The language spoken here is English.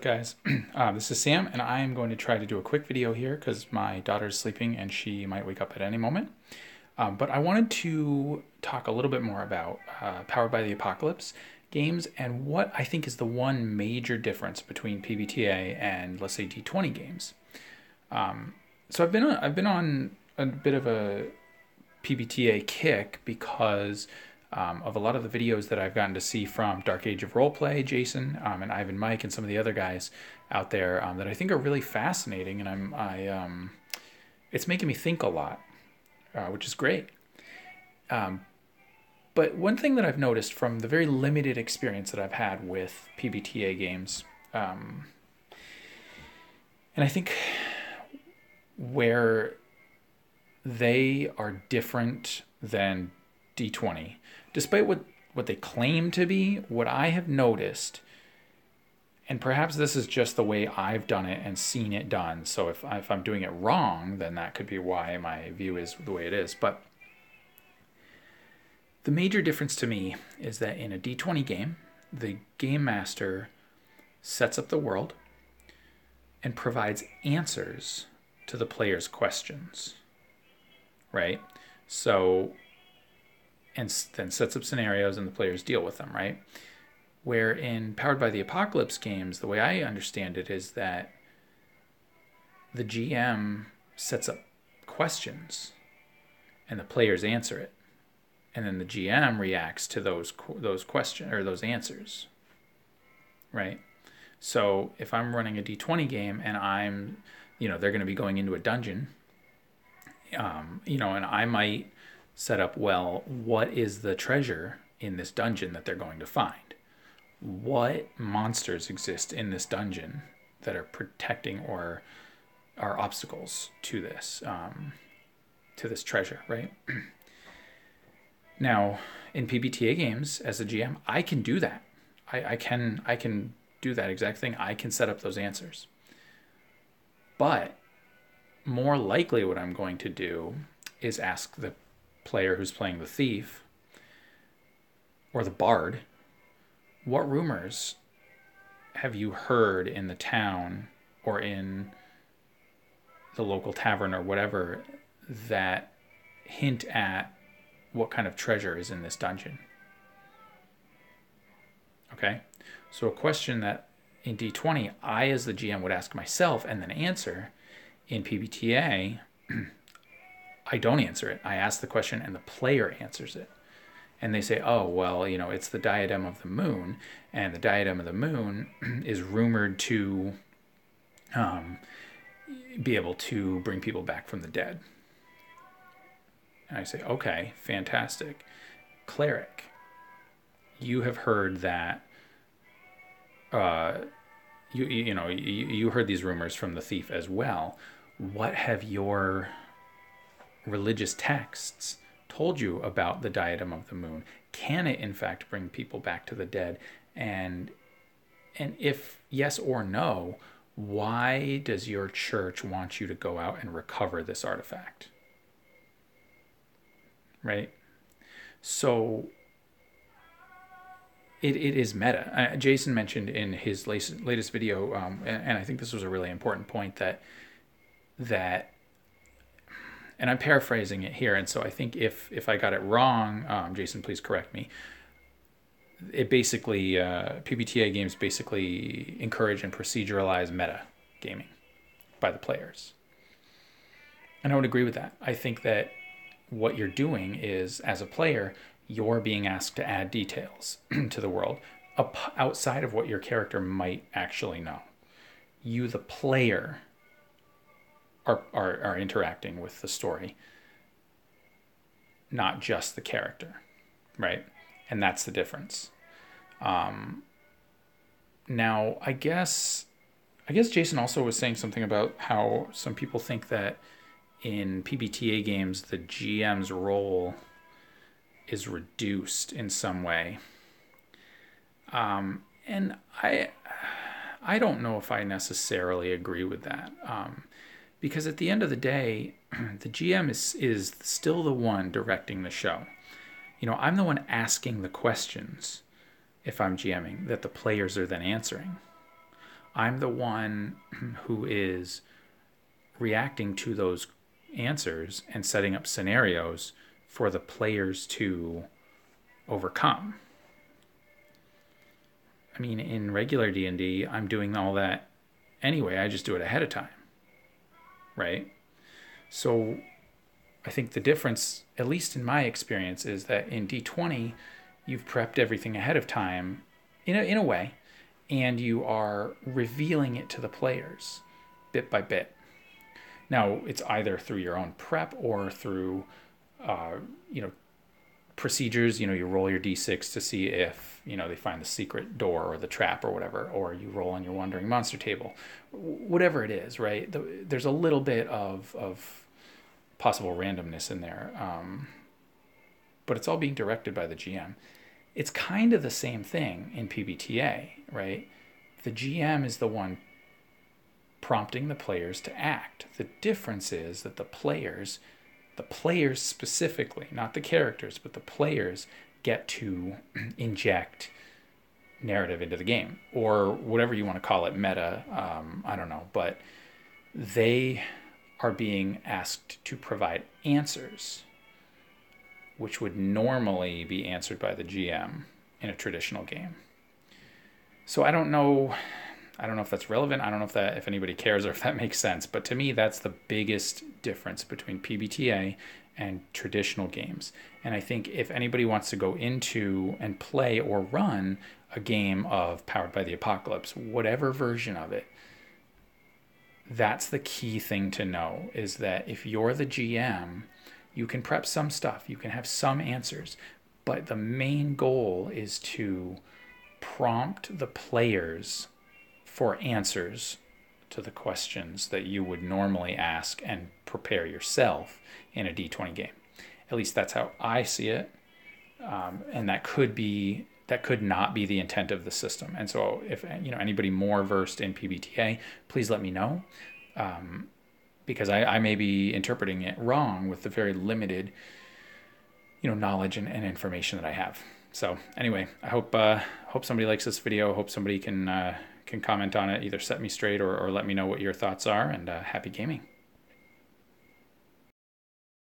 up, guys? This is Sam, and I am going to try to do a quick video here because my daughter's sleeping and she might wake up at any moment. But I wanted to talk a little bit more about Powered by the Apocalypse games and what I think is the one major difference between Pbta and, let's say, D20 games. So I've been on a bit of a Pbta kick because of a lot of the videos that I've gotten to see from Dark Age of Roleplay, Jason, and Ivan Mike, and some of the other guys out there that I think are really fascinating, and it's making me think a lot, which is great. But one thing that I've noticed from the very limited experience that I've had with Pbta games, and I think where they are different than D20, despite what they claim to be, what I have noticed, and perhaps this is just the way I've done it and seen it done, so if I'm doing it wrong, then that could be why my view is the way it is, but the major difference to me is that in a D20 game, the game master sets up the world and provides answers to the player's questions, right? So, and then sets up scenarios and the players deal with them, right? Where in Powered by the Apocalypse games, the way I understand it is that the GM sets up questions and the players answer it. And then the GM reacts to those questions or those answers, right? So if I'm running a D20 game and they're going to be going into a dungeon, and I might set up, well, what is the treasure in this dungeon that they're going to find? What monsters exist in this dungeon that are protecting or are obstacles to this treasure, right? Now, in Pbta games, as a GM, I can do that. I can do that exact thing. I can set up those answers. But more likely what I'm going to do is ask the player who's playing the thief or the bard, what rumors have you heard in the town or in the local tavern or whatever that hint at what kind of treasure is in this dungeon? Okay, so a question that in D20 I as the GM would ask myself and then answer, in Pbta I don't answer it. I ask the question and the player answers it. And they say, oh, well, it's the diadem of the moon. And the diadem of the moon is rumored to be able to bring people back from the dead. And I say, okay, fantastic. Cleric, you have heard that, you heard these rumors from the thief as well. What have your religious texts told you about the diadem of the moon? Can it in fact bring people back to the dead? And if yes or no, why does your church want you to go out and recover this artifact? Right? So it is meta. Jason mentioned in his latest video, and I think this was a really important point, that and I'm paraphrasing it here, and so I think if I got it wrong, Jason, please correct me. It basically, Pbta games basically encourage and proceduralize meta gaming by the players. And I would agree with that. I think that what you're doing is, as a player, you're being asked to add details to the world outside of what your character might actually know. You, the player, are interacting with the story, not just the character, right? And that's the difference. Now, I guess Jason also was saying something about how some people think that in Pbta games the GM's role is reduced in some way, and I don't know if I necessarily agree with that. Because at the end of the day, the GM is still the one directing the show. I'm the one asking the questions if I'm GMing that the players are then answering. I'm the one who is reacting to those answers and setting up scenarios for the players to overcome. I mean, in regular D&D, I'm doing all that anyway. I just do it ahead of time, right? So I think the difference, at least in my experience, is that in D20, you've prepped everything ahead of time in a way, and you are revealing it to the players bit by bit. Now, it's either through your own prep or through, procedures. You roll your d6 to see if, they find the secret door or the trap or whatever, or you roll on your wandering monster table. Whatever it is, right? There's a little bit of possible randomness in there, but it's all being directed by the GM. It's kind of the same thing in Pbta, right? The GM is the one prompting the players to act. The difference is that the players specifically, not the characters, but the players get to inject narrative into the game, or whatever you want to call it, meta, I don't know, but they are being asked to provide answers, which would normally be answered by the GM in a traditional game. So I don't know if that's relevant. I don't know if anybody cares or if that makes sense. But to me, that's the biggest difference between Pbta and traditional games. And I think if anybody wants to go into and play or run a game of Powered by the Apocalypse, whatever version of it, that's the key thing to know, is that if you're the GM, you can prep some stuff, you can have some answers, but the main goal is to prompt the players for answers to the questions that you would normally ask and prepare yourself in a D20 game. At least that's how I see it, and that could not be the intent of the system. And so, if anybody more versed in Pbta, please let me know, because I may be interpreting it wrong with the very limited, knowledge and information that I have. So anyway, I hope somebody likes this video. Hope somebody can comment on it, either set me straight or let me know what your thoughts are, and happy gaming.